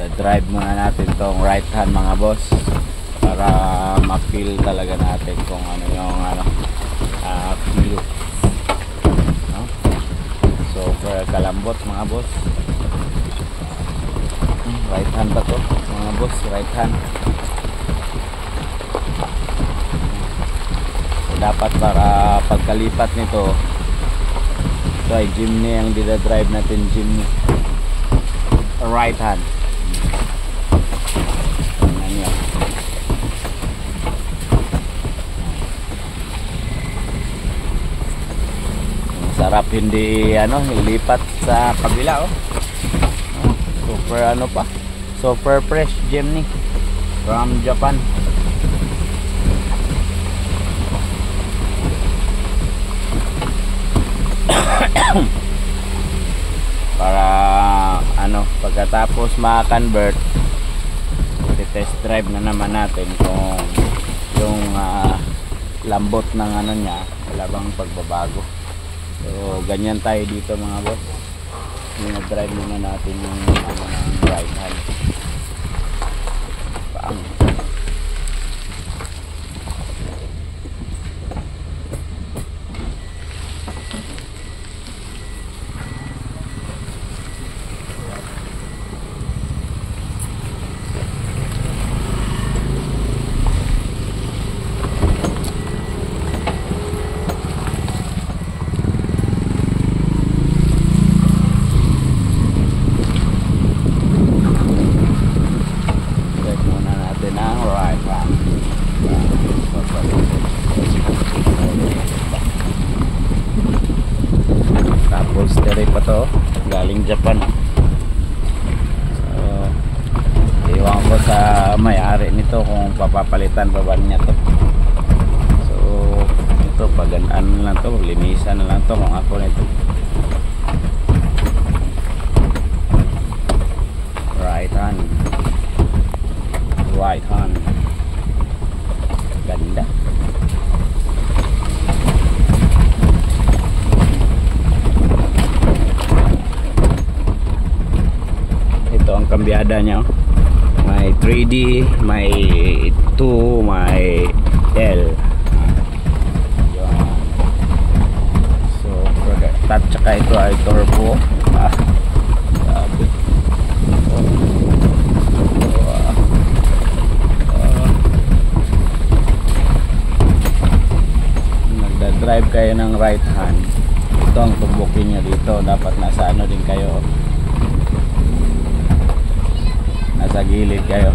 Drive muna natin tong right hand mga boss para ma-feel talaga natin kung ano yung feel, no? Super kalambot mga boss. Right hand ba to mga boss? Right hand. So, dapat para pagkalipat nito, ito ay Jimny ang dinadrive natin, Jimny right hand. Sarap hindi ilipat sa kabila, oh. Super pa, super fresh Jimny from Japan. Para pagkatapos ma-convert, test drive na naman natin kung yung lambot ng niya wala bang pagbabago. So ganyan tayo dito mga boss. Drive muna natin yung ng right hand. Paang pa to, galing Japan. So iwan ko sa may-ari nito kung papapalitan pa ba niya to. So ito pagandaan na lang to, linisan na lang to kung ako nito. Right hand, right hand, ganda. Ang kambyada niya, may 3D, may 2, may L. So touch, tsaka ito ay turbo. Sabi nagda-drive kayo ng right hand, ito ang tumbukin niya dito. Dapat nasa din kayo, nasa gilid kayo.